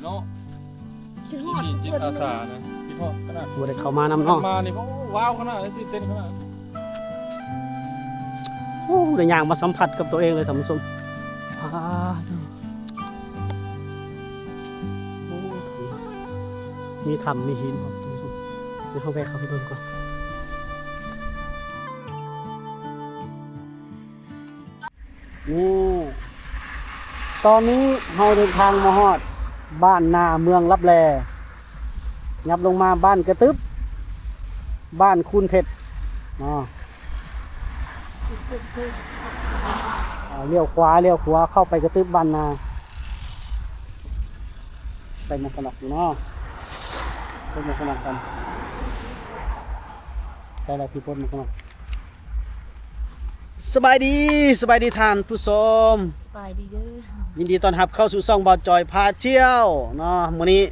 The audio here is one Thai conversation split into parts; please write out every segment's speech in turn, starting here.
เนาะ คิดฮ ที่ อด นี่จิตอาสานะที่พ่อขนาด บ่ได้เข้ามานำเนาะ มานี่พ่อว้าวขนาดนี้ตื่นเต้นขนาด โอ้ได้ย่างมาสัมผัสกับตัวเองเลยท่านผู้ชมอ่าโอ้มีถ้ำมีหินครับท่านผู้ชมเดี๋ยวเข้าไปเข้าไปเบิ่งก่อนนี่ตอนนี้เราเดินทางมาฮอดบ้านนาเมืองลับแลยับลงมาบ้านกระตึบบ้านคุณเพชรเนาะเลี้ยวขวาเข้าไปกระตึบบ้านนาใส่หมวกกันน็อกอยู่เนาะใส่หมวกกันน็อกกันใส่อะไรที่พ้นหมวกกันน็อกสบายดีท่านผู้ชม สบายดีเด้อ ยินดีต้อนรับเข้าสู่ช่องบ่าวจอยพาเที่ยวเนาะมื้อนี้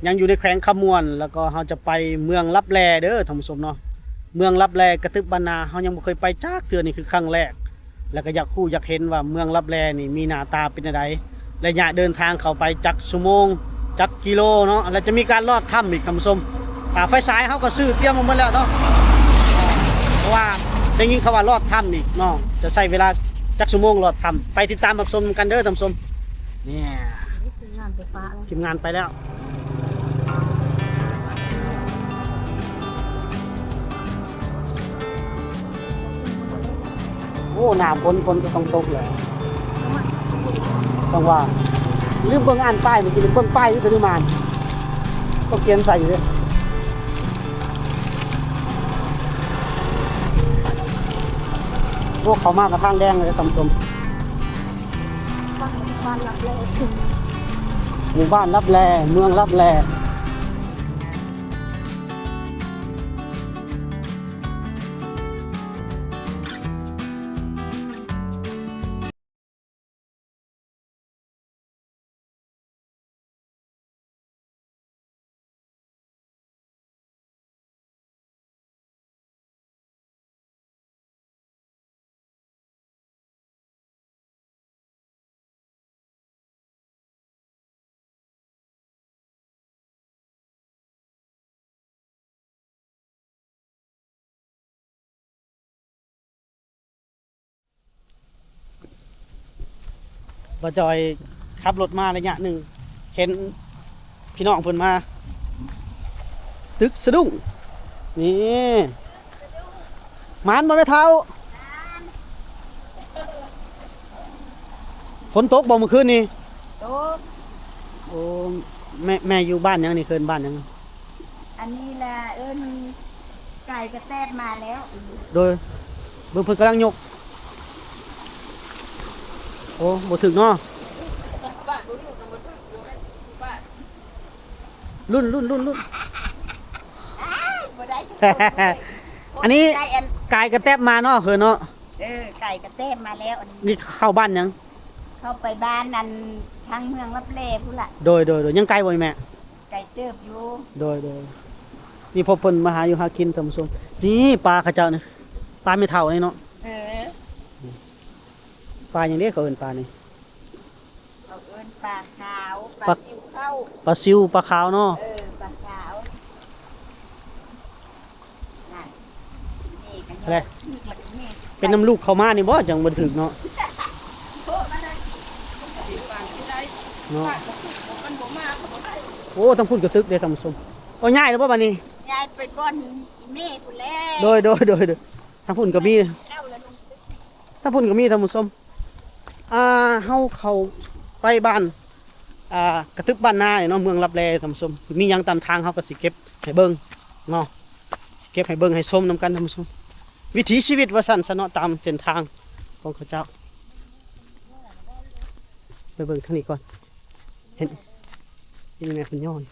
ยังอยู่ในแขวงขมวนแล้วก็เราจะไปเมืองลับแลเด้อท่านผู้ชมเนาะเมืองลับแลกระตึบบ้านนาเรายังบ่เคยไปจักเทื่อนี่คือครั้งแรกแล้วก็อยากเห็นว่าเมืองลับแลนี่มีหน้าตาเป็นจังไดระยะเดินทางเข้าไปจักชั่วโมงจักกิโลเนาะแล้วจะมีการลอดถ้ำอีกท่านผู้ชมไฟฉายเฮาก็ซื้อเตรียมมาหมดแล้วเนาะเพราะว่าได้ยินเขาว่ารอดถ้ำอีกเนาะจะใช้เวลาจักชั่วโมงรอดถ้ำไปติดตามรับชมกันเด้อท่านผู้ชมเนี่ย นี่คืองานไฟฟ้าแล้ว ทีมงานไปแล้วโอ้หนาฝนก็ต้องตกเลยต้องว่าลืมเบิ่งอ่านป้ายเมื่อกี้ลืมเบิ่งป้ายอยู่ที่มานก็เขียนใส่อยู่เลยพวกเขามากระทางแดงเลยท่านผู้ชม บ้านรับแล หมู่บ้านลับแลเมืองลับแลบ่จอยขับรถมาระยะหนึ่งเห็นพี่น้องเพิ่นมาตึกสะดุ้งนี่มันบ่แม่เฒ่าฝนตกบ่เมื่อคืนนี้ โต๊ะ โอ้แม่อยู่บ้านยังนี่เคินบ้านยัง อันนี้แหละไก่กระแตบมาแล้ว โดยเบิ่งเพิ่นกำลังยกโอ้บ่ถึงเนาะรุ่น บ่ได้ อันนี้ ได้ กายกระแทบมาเนาะเคินเนาะ ไก่กระแตบมาแล้วอันนี้ นี่เข้าบ้านยัง เข้าไปบ้านนั่นทางเมืองรับแลพุ่นล่ะ โดยยังไกลบ่แม่ ไก่เติบอยู่ โดยนี่พอเพิ่นมาหาอยู่หากินท่านผู้ชมนี่ปลาเขาเจ้านี่ปลาไม่เท่านี่เนาะ เออ ปลาอย่างนี้เขาเอิ้นปลานี่ เขาเอิ้นปลาขาวป ปลา ลาซิวเข้า ปลาซิวปลาขาวเนาะ ปลาขาวนั่นนี่กัน อะไร นี่ เป็นน้ำลูกเขามานี่บ่จังบ่ถึกเนาะเนาะโอ้ต้องพูดกระตึกเด้ท่านผู้ชมโอ้ง่ายแล้วบ่บัดนี้ ยายไปก้อนแม่พุ่นแล้ว โดยทั้งพุ่นก็มี เล่าแล้วลุง ทั้งพุ่นก็มีท่านผู้ชมเฮาเข้าไปบ้านกระตึกบ้านนาเนี่ยเนาะเมืองลับแลท่านผู้ชมมีหยังตามทางเฮาก็สิเก็บให้เบิ่งเนาะสิเก็บให้เบิ่งให้ชมนํกันท่านผู้ชมวิถีชีวิตว่าซั่นซะเนาะตามเส้นทางของเขาเจ้าไปเบิ่งทางนี้ก่อนเห็นแม่เพิ่นย่อย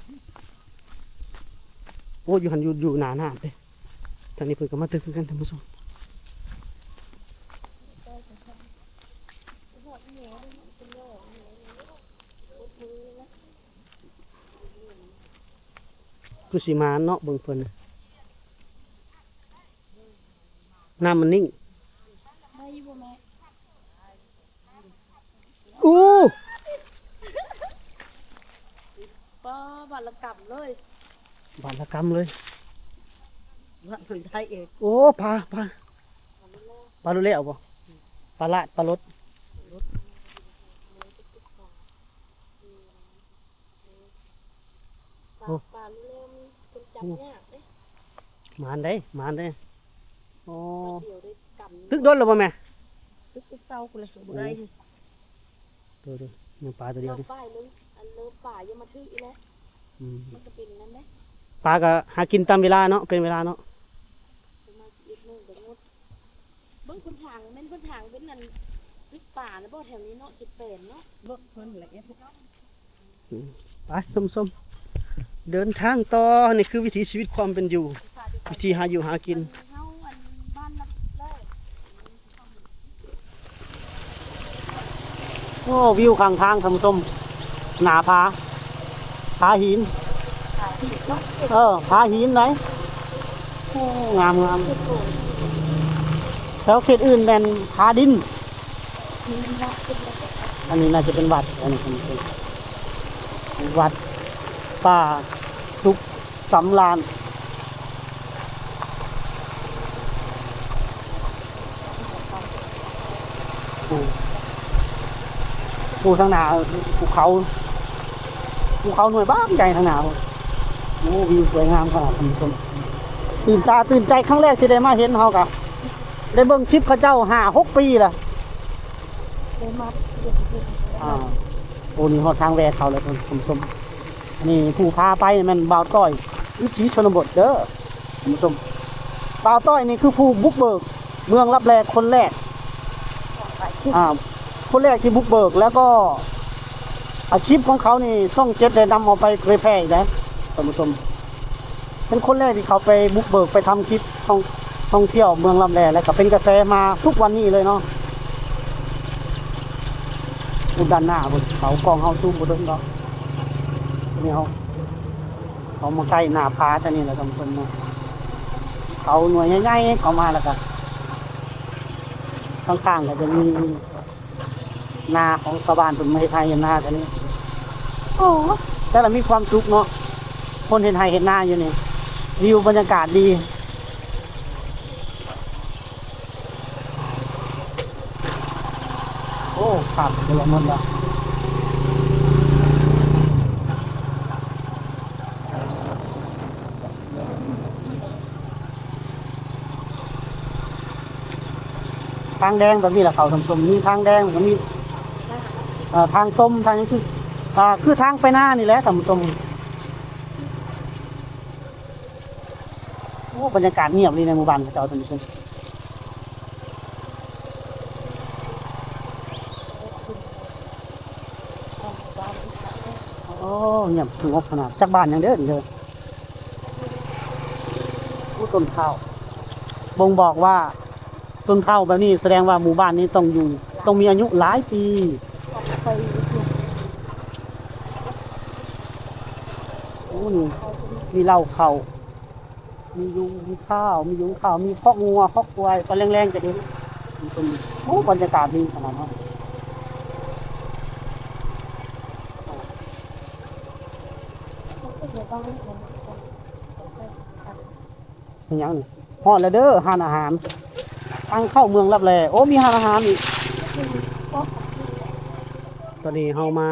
โอ้อยู่หันอยู่หน้าน้ำเด้ทางนี้เพิ่นก็มาตึกคือกันท่านผู้ชม คือสีมาเนาะเบิ่งเพิ่นน่ะน้ำมันนิ่งอู้ บาทละกำเลย บาทละกำเลย ว่าถึงไทยเอง โอ้ปลาลุเล่เอาบ่ปลาละปลารส ปลาเริ่มคนจับยากเด้ หมานได้โอ้ เดี๋ยวได้กำ ตึกโดนแล้วบ่แม่ ตึกเศร้าคนละบ่ได้ ดูนี่ปลาตัวเดียวนี่ ป้ายนึงอันเลิฟป่ายังมาถืออีแล้ว อืม มันจะเป็นนั้นไหม ปลาก็หากินตามเวลาเนาะเป็นเวลาเนาะ ประมาณ11 โมงก็งดเบิ่งคนทางแม่นคนทางเป็นนั่นตึกป่านะบ่แถวนี้เนาะ78เนาะเบิ่งเพิ่นแหละ ไปส้มๆเดินทางต่อนี่คือวิถีชีวิตความเป็นอยู่ วิธีหาอยู่หากิน เฮาอันบ้านรับเลย โอ้วิวข้างทางท่านผู้ชมหนาผาหินผาหินไหนโอ้งามแล้วเขตอื่นแม่นผาดิน อันนี้น่าจะเป็นวัดอันนี้เป็นวัดป่าสุขสำราญภูทางหนาภูเขาหน่วยบ้างใหญ่ทางหนาโอ้วิวสวยงามขนาดนี้ตื่นตาตื่นใจครั้งแรกที่ได้มาเห็นเขากะได้เบิ่งคลิปเขาเจ้า5-6 ปีละ ได้มา โอ้นี่ฮอดทางแวะเขาเลยคุณผู้ชมนี่ผู้พาไปมันบ่าวต้อยวิถีชนบทเด้อคุณผู้ชมบ่าวต้อยนี่คือผู้บุกเบิกเมืองลับแลคนแรกคนแรกที่บุกเบิกแล้วก็อาชีพของเขานี่ส่อง7ได้นำเอาไปเผยแพร่อีกนะคุณผู้ชมเป็นคนแรกที่เขาไปบุกเบิกไปทำคลิปท่องเที่ยวเมืองลับแลแล้วก็เป็นกระแสมาทุกวันนี้เลยเนาะอุดด้านหน้าบนเขากองเฮาซูมบนต้นเนาะนี่เขามาใกล้หน้าผาท่านี่แหละท่านผู้ชมเนาะเขาหน่วยใหญ่ๆเขามาแล้วก็ข้างๆก็จะมีนาของชาวบ้านเป็นไม่ไทยนาท่านี้โอ้แต่ละมีความสุขเนาะคนเห็นไทยเห็นนาอยู่นี่วิวบรรยากาศดีโอ้ขาดเยอะหมดแล้วทางแดงแบบนี้แหละเขาสมมีทางแดงมันมีทางต้มทางนี้คือทางไปหน้านี่แหละสมโอ้บรรยากาศเงียบเลยในหมู่บ้านเจ้าสมโอ้เงียบสงบขนาดจากบ้านยังเด้อเลยต้นข้าวบ่งบอกว่าต้นข้าวแบบนี้แสดงว่าหมู่บ้านนี้ต้องมีอายุหลายปีโอ้นี่มีเหล้าเข่ามียุงมีข้าวมีคอกงัวคอกควายตอนแรงๆจะดูโอ้บรรยากาศดีขนาดนั้นเป็นยังฮอดแล้วเด้อห้านอาหารทางเข้าเมืองลับแลโอ้มีห้านอาหารอีกตอนนี้เฮามา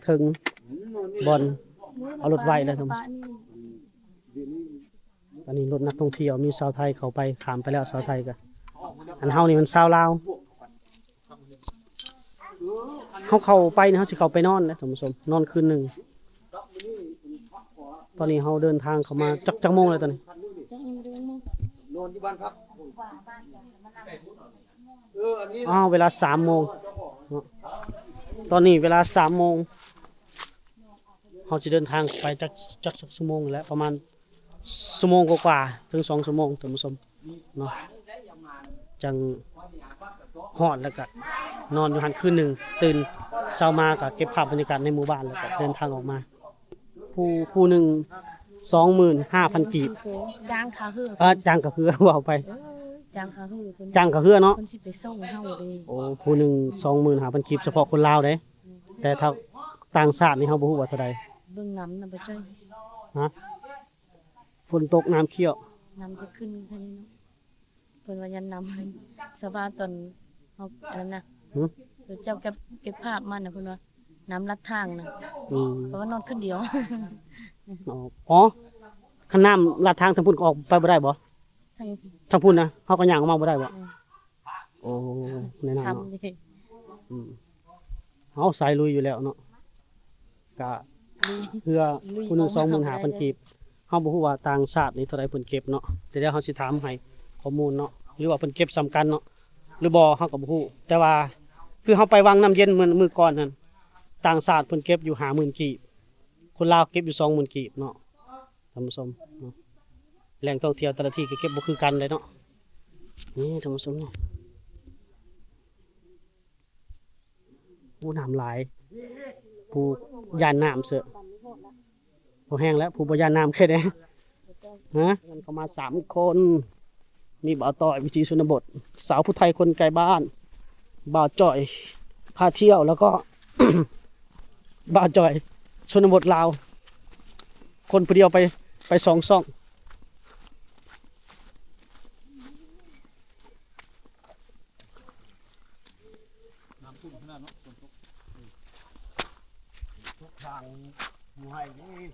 ถึงบอนเอารถไว้แล้วครับตอนนี้รถนักท่องเที่ยวมีชาวไทยเขาไปขามไปแล้วชาวไทยกันอันเฮานี่มันชาวลาวเฮาเข้าไปนะเฮาสิเข้าไปนอนนะท่านผู้ชมนอนคืนหนึ่งตอนนี้เฮาเดินทางเข้ามาจักโมงเลยตอนนี้นอนที่บ้านพักเวลา3 โมงตอนนี้เวลา3 โมงเราจะเดินทางไปจักชั่วโมงแล้วประมาณชั่วโมงกว่าถึง2 ชั่วโมงท่านผู้ชมเนาะจังฮอดแล้วก็นอนอยู่หันคืนหนึ่งตื่นเช้ามาก็เก็บภาพบรรยากาศในหมู่บ้านแล้วก็เดินทางออกมาผู้หนึ่ง25,000 กีบจ้างขาหือจ้างกับเพื่อว่าไปจ้างขาหือเนาะคนสิไปส่งเฮาเด้โอ้ผู้หนึ่ง25,000 กีบเฉพาะคนลาวเด้แต่ถ้าต่างชาตินี่เฮาบ่ฮู้ว่าเท่าใด เบิ่งน้ำน่ะบ่จ้อย ฮะฝนตกน้ำเขี้ยว น้ำจะขึ้นแค่นี้เนาะเพิ่นว่ายันน้ำชาวบ้านตอนเฮาอันนั้นน่ะ หึ เจ้าเก็บภาพมันน่ะเพิ่นว่าน้ำลัดทางน่ะ อืม เพราะว่านอนขึ้นเดียว อ๋อคันน้ำลาดทางทางพุ่นก็ออกไปบ่ได้บ่ ทั้ง ทางพุ่นนะเฮาก็ย่างออกมาบ่ได้บ่โอ้แน่นอนเนาะ ทำนี่ อืมเฮาสายลุยอยู่แล้วเนาะกะเพื่อผู้หนึง25,000กีบเฮาบ่ฮู้ว่าต่างชาตินี่เท่าใดเพิ่นเก็บเนาะแต่เดี๋ยวเฮาสิถามให้ข้อมูลเนาะหรือว่าเพิ่นเก็บซ้ำกันเนาะหรือบ่เฮาก็บ่ฮู้แต่ว่าคือเฮาไปวังน้ำเย็นมื้อก่อนนั่นต่างชาติเพิ่นเก็บอยู่50,000กีบคนลาวเก็บอยู่20,000กีบเนาะท่านผู้ชมเนาะแหล่งท่องเที่ยวแต่ละที่ก็เก็บบ่คือกันเลยเนาะนี่ท่านผู้ชมเนี่ยผู้น้ำหลายผู้ย่านน้ำเสือะผู้แห้งแล้วผู้บ่ย่านน้ำแค่ไหนฮะมันเข้ามา3 คนมีบ่าวต่อยวิถีชนบท สาวผู้ไทยคนไกลบ้านบ่าวจ่อยพาเที่ยวแล้วก็ บ่าวจ่อยชนบทลาว คนผู้เดียวไป2 ซ่อง น้ำท่วมขนาดเนาะฝนตก ทางผู้ให้นี่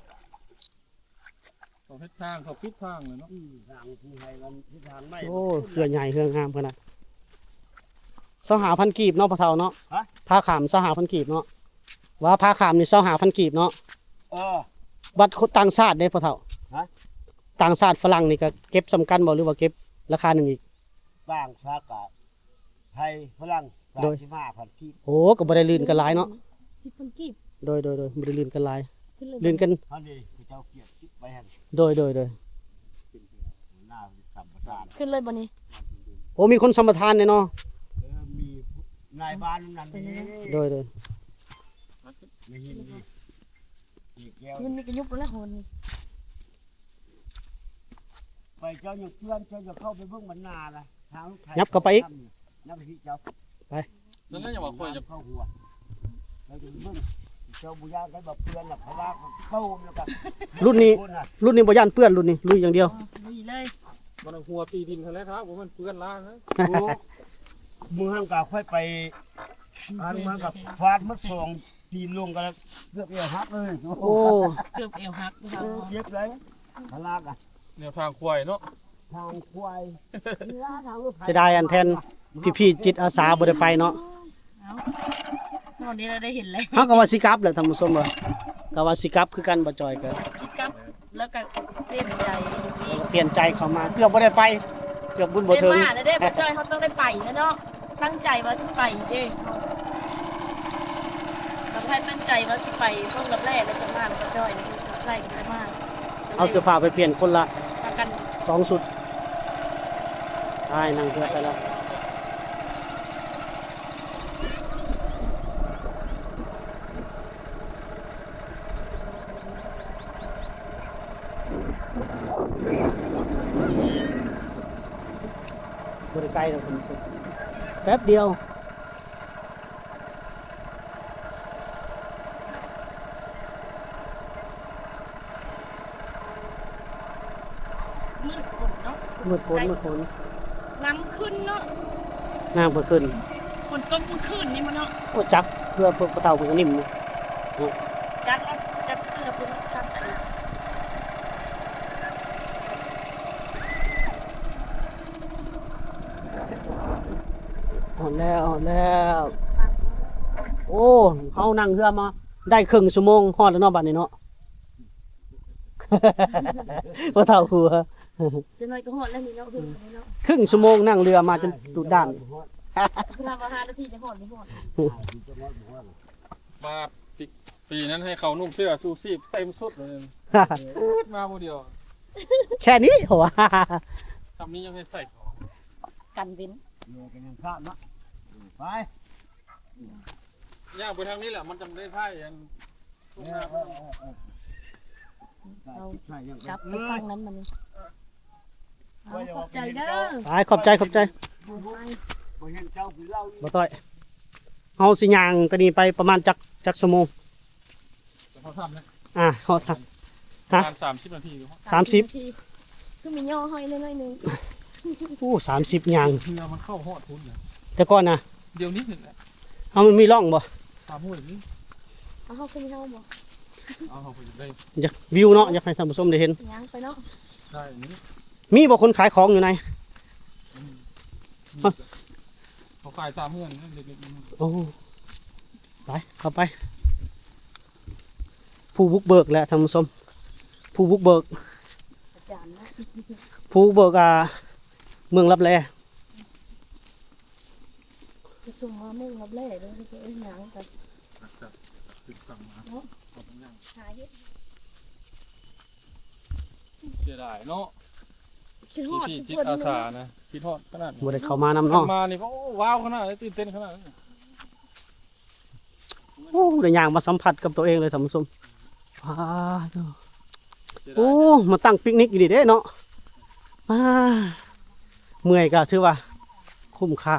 เขาเฮ็ดทางเขาปิดทางเลยเนาะ ทางผู้ให้มันที่ทางไม่โอ้เรือใหญ่เรืองามขนาด25,000กีบเนาะพ่อเฒ่าเนาะผ้าขาม25,000กีบเนาะว่าผ้าขามนี่25,000กีบเนาะ บัตรต่างชาติเด้พ่อเฒ่า ฮะ ต่างชาติฝรั่งนี่ก็เก็บสำคัญบ่หรือว่าเก็บราคาหนึงอีก ต่างชาติกะไทยฝรั่ง โดย 35,000กีบ โอ้ก็บ่ได้ลื่นกันหลายเนาะ ที่เพิ่นกีบ โดยบ่ได้ลื่นกันหลาย ขึ้นเลย ลื่นกัน เฮานี่คือเจ้าเกียรติคิดไปหั่น โดย หน้าสัมปทาน ขึ้นเลยบ่นี่ โอ้มีคนสัมปทานเนี่ยเนาะ มีนายบ้านนั่นนี่ โดย ไม่เห็นนี่อีกแล้ว เงินนี่ก็ยุบแล้วโหน ไปเจ้าอย่างเพื่อนเจ้าจะเข้าไปเบิ่งบรรณานะทางไทย ยับเข้าไปอีก นับไปที่เจ้า นั่นก็อย่าว่าคอยจะ เข้าหัวเราจะเบิ่งเจ้าบุญญาได้แบบเพื่อนน่ะเพราะว่าโตมแล้วก็ รุ่นนี้ คนน่ะ รุ่นนี้บ่ย่านเปื้อนรุ่นนี้ลุยอย่างเดียว ลุยเลย บ่ต้องหัวตีดินทะเลครับผมมันเปื้อนล้างนะ โอ้มือหันกะค่อยไปอันมันกับฟาดมัดสองตีนลงกันแล้วเกือบเอวหักเลย โอ้ เกือบเอวหักพี่น้อง เย็บเลยทลากอ่ะ แนวทางควายเนาะ ทางควายทางรถไถ เสียดายอันแทนพี่ๆจิตอาสาบ่ได้ไปเนาะ เอาตอนนี้เราได้เห็นแล้ว เฮาก็ว่าสิกลับแหละท่านผู้ชมเอ้ยก็ว่าสิกลับคือกันบ่จอยก็ สิกลับแล้วก็เต้นใจอีก เปลี่ยนใจเข้ามาเกือบบ่ได้ไปเกือบบุญบ่ เต้น ถึง มาแล้วเด้พ่อจ้อยเขาต้องได้ไปแล้วเนาะตั้งใจว่าสิไปเด้เขาให้ตั้งใจว่าสิไปต้นรับแรกแล้วจะมาพ่อจ้อยไล่กันไปมาก เอาเสื้อผ้าไปเปลี่ยนคนละ พากัน 2 ชุดได้นั่งเรือไปแล้วบ่ได้ไกลแล้วท่านผู้ชมแป๊บเดียว มืดฝนเนาะ มืดฝน น้ำขึ้นเนาะ น้ำเพิ่นขึ้น ฝนตกเมื่อคืนนี่มันเนาะ โอ้จักเพื่อพวกเต่าเพิ่นก็นิ่มเนาะ จักเพื่อเพิ่นจักอันนี้ อ่อนแล้วโอ้เฮานั่งเรือมาได้ครึ่งชั่วโมงฮอดแล้วเนาะบัดนี้เนาะ บ่เท่าหัว จะน้อยก็หอดแล้วนี่เนาะเพิ่นเนาะ ครึ่งชั่วโมงนั่งเรือมาจนตูดด้าน เวลามา5 นาทีจะหอดไม่หอด มาปีนั้นให้เขานุ่งเสื้อซูซีเต็มสุดเลยมาผู้เดียว แค่นี้เหรอวะ ทำนี้ยังให้ใส่ของ กันเว้น เนี่ยกันยังข้ามนะไป ย่างไปทางนี้แหละมันจำได้ท่ายอัน เรา ใช่ยัง จับไปฟังนั้นมันนี่เอาขอบใจเด้อ ไปขอบใจ บ่เห็นเจ้าคือเล่า บ่ต้อยเฮาสิย่างตอนนี้ไปประมาณจักชั่วโมง เขาทำนะ ฮอดครับ ประมาณ30 นาทีหรือว่า 30 นาทีคือมีย่อห้อยน้อยๆนึง โอ้30ย่าง เรือมันเข้าฮอดพุ่นน่ะ แต่ก่อนนะ เดี๋ยวนี้นึงแหละ เอามันมีร่องบ่ ตามห้วยนี้ เอาเฮาขึ้นเฮาบ่ เอาเข้าไปได้ อยากวิวเนาะอยากให้ท่านผู้ชมได้เห็น ย่างไปเนาะ ได้อันนี้ มีบ่คนขายของอยู่ใน อืมเขาขายตามเฮือนนั่นเล็กๆน้อย โอ้ไปเข้าไป ผู้บุกเบิกแหละท่านผู้ชมผู้บุกเบิก อาจารย์นะ ผู้บุกเบิกเมืองลับแล จะส่งมามุ่งรับแร่เด้อคือเอ้ยย่างกัน ๆจากตึกสั่งมาเอาไปย่าง หาเฮ็ด เสียดายเนาะ คิดฮอด ที่ ทุ จิ ก ต คน อา เลย สา เนาะ นะคิดฮอดขนาดนี้ บ่ได้เข้ามานำเนาะ มานี่ก็โอ้ว้าวขนาดนี้ตื่นเต้นขนาดนี้ โอ้ได้ย่างมาสัมผัสกับตัวเองเลยท่านผู้ชมว้าว เสียดาย โอ้มาตั้งปิกนิกอยู่ดีเด้เนาะเมื่อยก็ถือว่าคุ้มค่า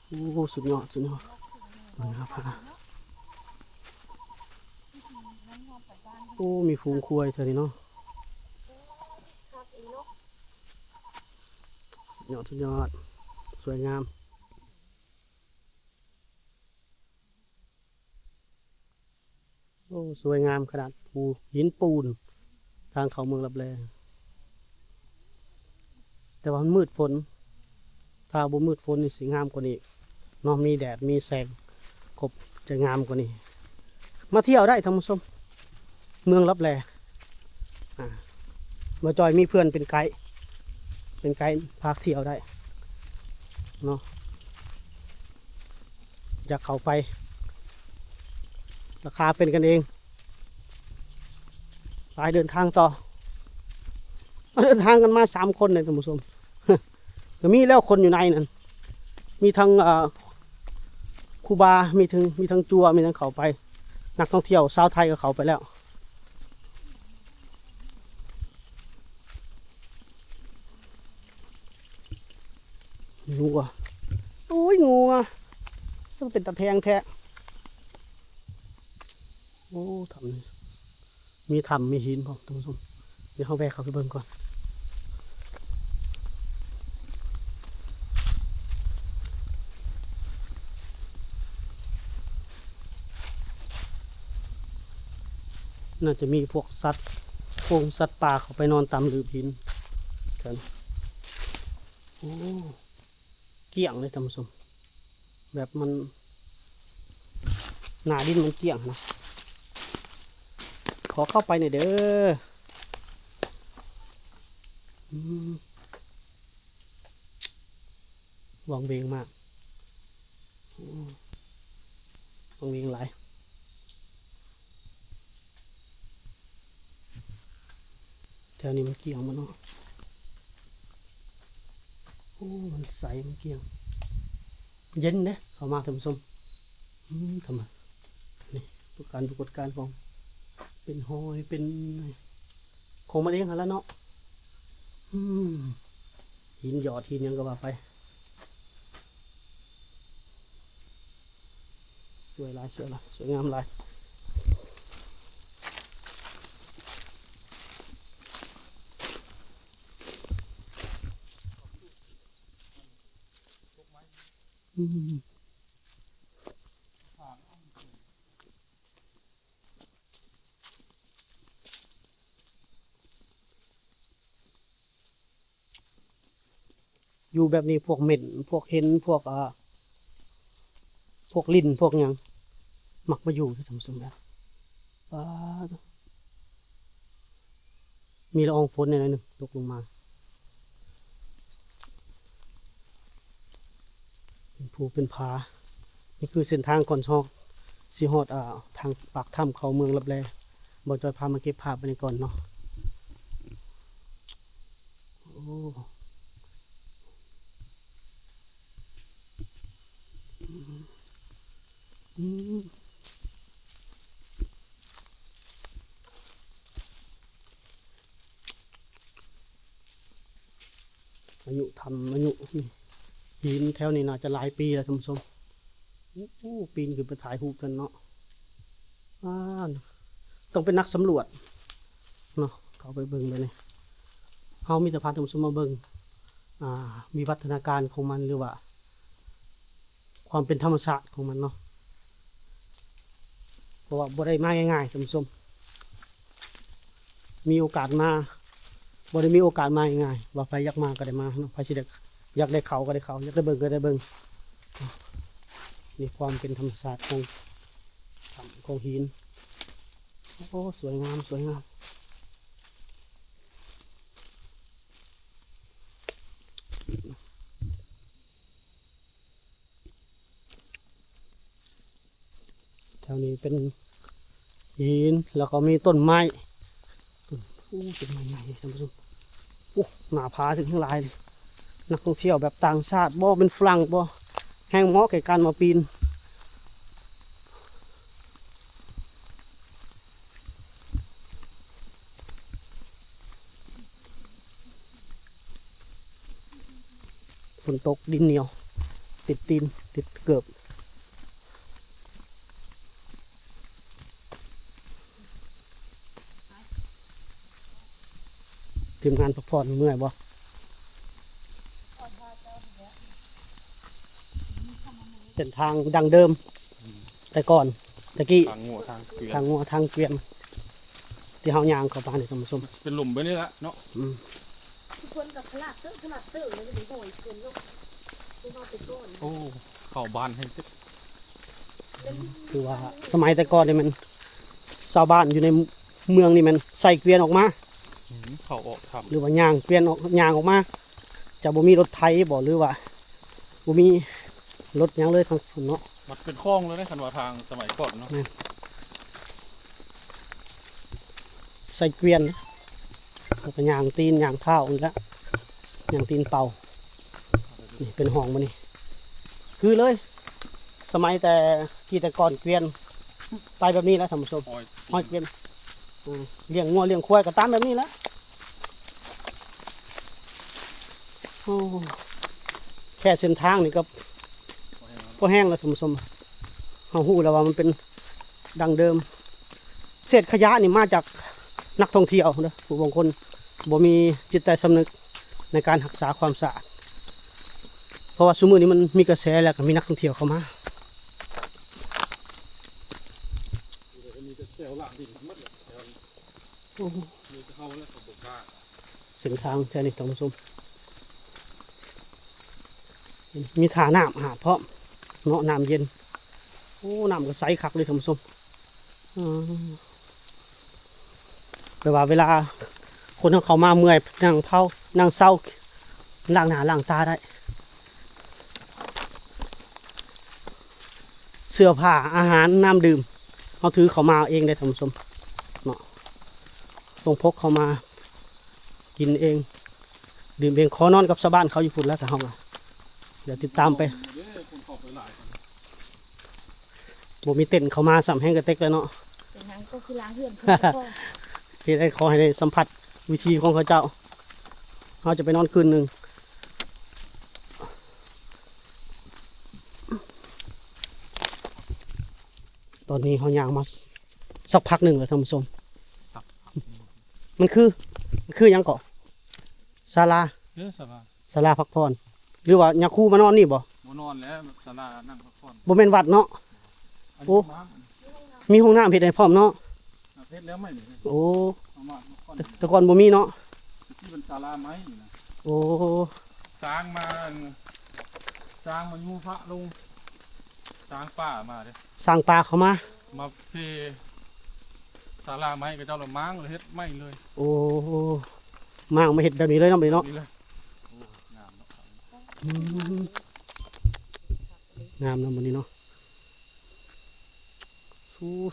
โอ้สุดยอดสุดยอดนะครับโอ้มีฝูงควายเธอนี่เนาะ ครับอีเนาะ สุดยอดสุดยอดสวยงามโอ้สวยงามขนาดภูหินปูนทางเขาเมืองลับแลแต่ว่ามันมืดฝนถ้าบ่มืดฝนนี่สิงามกว่านี้เนาะมีแดดมีแสงครบจะงามกว่านี้มาเที่ยวได้ท่านผู้ชมเมืองลับแลมาจอยมีเพื่อนเป็นไกด์พาเที่ยวได้เนาะอยากเข้าไปราคาเป็นกันเองไปเดินทางต่อเดินทางกันมา3 คนเลยท่านผู้ชม ก็มีแล้วคนอยู่ในนั้นมีทั้งครูบามีทั้งจัวมีทั้งเขาไปนักท่องเที่ยวชาวไทยก็เขาไปแล้วงูอ่ะโอ้ยงูอ่ะต้องเป็นตะแพงแท้โอ้ทำมีมีหินพร้อมท่านผู้ชมเดี๋ยวเขาแวะเขาไปเบิ่งก่อนน่าจะมีพวกสัตว์สัตว์ป่าเขาไปนอนตามหลืบหินกันโอ้เกี่ยงเลยท่านผู้ชมแบบมันหนาดินมันเกี่ยงนะขอเข้าไปหน่อยเด้อวังเวงมากวังเวงหลายแถวนี้มันเกี่ยงมันเนาะโอ้มันใสมันเกี่ยงเย็นเด้เข้ามาท่านผู้ชมทำไมนี่ปรากฏการณ์ของเป็นหอยเป็นของมันเองแล้วเนาะหินหยอดหินยังก็ว่าไปสวยหลายสวยงามหลายอยู่แบบนี้พวกเหม็นพวกเห็นพวกลิ้นพวกหยังมักมาอยู่ที่สมสมแล้วมีละอองฝนในนั้นหนึ่งตกลงมาเป็นภูเป็นผานี่คือเส้นทางก่อนชอกสีฮอดทางปากถ้ำเขาเมืองลับแลบอกจอยพามาเก็บภาพไปในก่อนเนาะโอ้อายุหินแถวนี้น่าจะหลายปีแล้วท่านผู้ชมปีนขึ้นไปถ่ายรูปกันเนาะ ต้องเป็นนักสำรวจเนาะเขาไปเบิ่งไปนี่เฮามีแต่พาท่านผู้ชมมาเบิ่งมีวัฒนาการของมันหรือว่า ความเป็นธรรมชาติของมันเนาะเพราะว่าบ่ได้มาง่ายๆท่านผู้ชมมีโอกาสมาบ่ได้มีโอกาสมาง่ายๆว่าใครอยากมาก็ได้มาเนาะใครสิได้อยากได้เขาก็ได้เขาอยากได้เบิ่งก็ได้เบิ่งนี่ความเป็นธรรมชาติของหินโอ้สวยงามสวยงามแถวนี้เป็นหินแล้วก็มีต้นไม้ต้นไม้ใหญ่ท่านผู้ชมโอ้หนาผาถึงข้างหลายเลยนักท่องเที่ยวแบบต่างชาติบ่เป็นฝรั่งบ่แห้งเหมาะแก่การมาปีนฝนตกดินเหนียวติดตีนติดเกือบทีมงานพักผ่อนเมื่อยบ่เส้นทางดังเดิมแต่ก่อนตะกี้ ทางงัวทางเกวียน ทางงัวทางเกวียนที่เฮาย่างเข้าไปในท่านผู้ชม เป็นหลุมไปนี่ละเนาะ ทุกคนกับขลาดเตื้อเลยก็ได้โหยเกินลูกไปนอนไปก่อน โอ้เข้าบ้านให้ตึ๊ก คือว่าสมัยแต่ก่อนนี่มันชาวบ้านอยู่ในเมืองนี่มันใส่เกวียนออกมา เข้าออกทำ หรือว่าย่างเกวียนออกย่างออกมาจะบ่มีรถไถบ่หรือว่าบ่มีรถหยังเลยทั้งเนาะ มันเป็นคลองเลยนะคันว่าทางสมัยก่อนเนาะ ใส่เกวียนแล้วก็ย่างตีนย่างเท้าอีกแล้วย่างตีนเป่านี่เป็นห้องมันนี่คือเลย สมัยแต่กี่แต่ก่อนเกวียนไปแบบนี้แล้วท่านผู้ชม อ้อย ห้อยเกวียนเลี้ยงงัวเลี้ยงควายก็ตามแบบนี้แหล้วแค่เส้นทางนี่ก็แห้งแล้วท่านผู้ชมเขาหู้แล้วว่ามันเป็นดังเดิมเศษขยะนี่มาจากนักท่องเที่ยวนะผู้บางคนบ่มีจิตใจสำนึกในการรักษาความสะอาดเพราะว่าสมัยนี้มันมีกระแสแล้วก็มีนักท่องเที่ยวเข้ามา มีแต่เซลล์ล่างดินทั้งหมดเลยแถวนี้มีแต่เข้าแล้วกับบุกบ้าน เส้นทางแค่นี้ท่านผู้ชมมีท่าน้ำหาดเพราะเนาะน้ำเย็นโอ้น้ำก็ใสคักเลยท่านผู้ชมแต่ว่าเวลาคนเขามาเมื่อยนั่งเผานั่งเศร้าล้างหน้าล้างตาได้เสื้อผ้าอาหารน้ำดื่มเขาถือเขามาเองได้ท่านผู้ชมเนาะต้องพกเขามากินเองดื่มเองขอนอนกับชาวบ้านเขาอยู่พุ่นแล้วแต่เขาเดี๋ยวติดตามไป เย้คนเข้าไปหลายคน บ่มีเต็นท์เขามาสำแห้งกระเต็กแล้วเนาะ แต่นั้นก็คือล้างเหือนเพื่อน ที่ได้ขอให้ได้สัมผัสวิธีของเขาเจ้าเขาจะไปนอนคืนหนึ่งตอนนี้เขาย่างมาสักพักหนึ่งแล้วท่านผู้ชมมันคือหยังเกาะศาลา เยอะสบาย ศาลาพักผ่อนหรือว่าญาคูมานอนนี่บ่ มานอนแล้วศาลานั่งพักผ่อน บ่แม่นวัดเนาะ อัน โอ้ นี้มา มีห้องน้ำเฮ็ดให้พร้อมเนาะ เพชรแล้วไม่เลย โอ้ เอามาพักผ่อน แต่ก่อนบ่มีเนาะ ที่เป็นศาลาไม้นี่นะ โอ้ สร้างมายูพระลงสร้างป่ามาเด้ สร้างปลาเขามา มาเพศาลาไม้กับเจ้าละม้างเลยเฮ็ดไม่เลย โอ้มางมาเห็ดแบบนี้เลยเนาะไปเนาะ นี่เลยโอ้งามเนาะ งามเนาะวันนี้เนาะ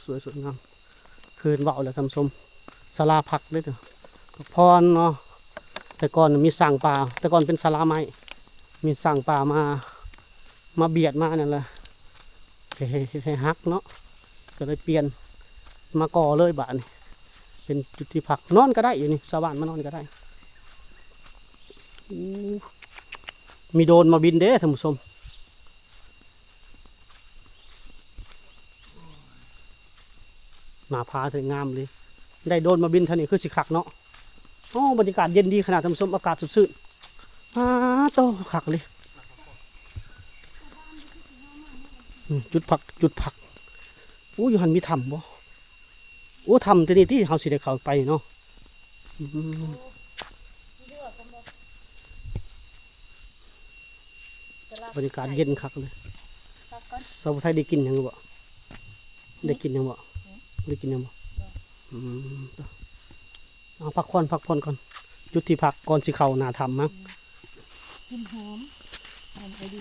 สวยสวยงามคืนเบาแล้วท่านผู้ชมศาลาพักเลยเถอะพักพรเนาะแต่ก่อนมีสร้างป่าแต่ก่อนเป็นศาลาไม้มีสร้างป่ามาเบียดมานั่นแหละให้ฮักเนาะก็เลยเปลี่ยนมาก่อเลยบ้านนี่เป็นจุดที่พักนอนก็ได้อยู่นี่ชาวบ้านมานอนก็ได้มีโดรนมาบินเด้ท่านผู้ชม หน้าผาสวยงามเลยได้โดนมาบินเท่านี้คือสิคักเนาะโอ้บรรยากาศเย็นดีขนาดท่านผู้ชมอากาศสดชื่นโตคักเลยจุดพักอู้อยู่หันมีถ้ำบ่โอ้ถ้ำที่นี่ที่เฮาสิได้เข้าไปเนาะบรรยากาศเย็นคักเลยสาวไทยได้กินยังบ่ได้กินยังบ่ได้กินยังบ่เอาพักผ่อนก่อนจุดที่พักก่อนสิเข้าหน้าถ้ำมั้ง กินหอมไปดู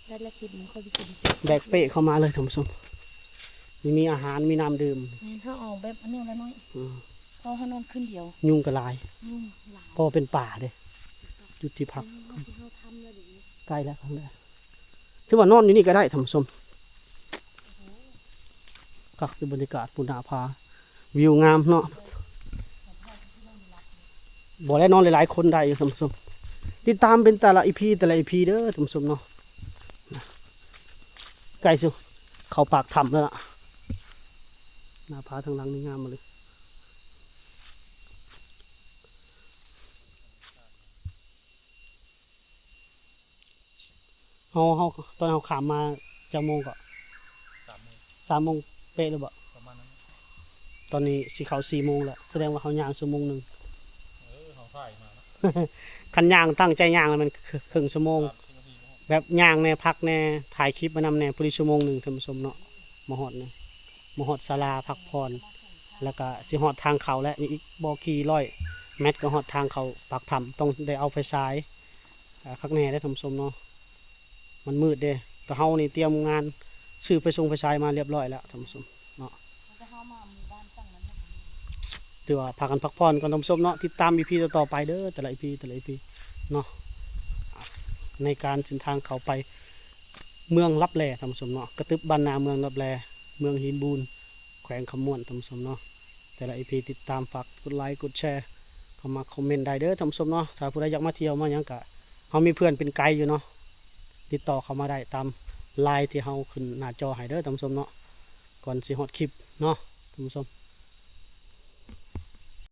ได้ละคิดมันค่อยพิเศษ แบกเป้เข้ามาเลยท่านผู้ชมมีอาหารมีน้ำดื่ม ถ้าออกแบบอันนี้แล้วน้อยเขาให้นอนขึ้นเดียว ยุงกระลาย หลาย เพราะว่าเป็นป่าเด้จุดที่พัก เขาทำแล้วดิ ใกล้แล้วครั้งแรกถือว่านอนอยู่นี่ก็ได้ท่านผู้ชมก็คือบรรยากาศปุณาภาวิวงามเนาะบอกแล้วนอนหลายๆคนได้ท่านผู้ชมติดตามเป็นแต่ละอีพีเด้อท่านผู้ชมเนาะใกล้สุดเขาปากถ้ำแล้วล่ะหน้าผาทางหลังนี่งามมาเลยเฮาตอนเราขามมาจากโมงก็3 โมงเป๊ะเลยบ่ ประมาณนั้น ตอนนี้สิเขา4 โมงแล้วแสดงว่าเขาย่างชั่วโมงหนึ่ง เขาใส่มานะ คันย่างตั้งใจย่างแล้วมันครึ่งชั่วโมง 10 นาที แบบย่างแน่พักแน่ถ่ายคลิปมานำแน่พอดีชั่วโมงหนึ่งท่านผู้ชมเนาะมาฮอดเนี่ยมาฮอดศาลาพักผ่อนแล้วก็สิฮอดทางเขาและนี่อีกบ่กี่ร้อยเมตรก็ฮอดทางเขาปากถ้ำต้องได้เอาไฟฉายคักแน่ได้อท่านผู้ชมเนาะมันมืดเด้ก็เฮานี่เตรียมงานซื้อไปส่งไฟฉายมาเรียบร้อยแล้วท่านผู้ชมเนาะถือว่าพากันพักผ่อนก่อนท่านผู้ชมเนาะติดตาม EP ต่อๆไปเด้อแต่ละ EP เนาะในการเส้นทางเขาไปเมืองลับแลท่านผู้ชมเนาะกระตึบบ้านนาเมืองลับแลเมืองหินบูนแขวงขมวนท่านผู้ชมเนาะแต่ละ EP ติดตามฝากกดไลค์กดแชร์เข้ามาคอมเมนต์ได้เด้อท่านผู้ชมเนาะถ้าผู้ใดอยากมาเที่ยวมาหยังก็เฮามีเพื่อนเป็นไกด์อยู่เนาะติดต่อเข้ามาได้ตามไลน์ที่เฮาขึ้นหน้าจอให้เด้อท่านผู้ชมเนาะก่อนสิฮอดคลิปเนาะท่านผู้ชม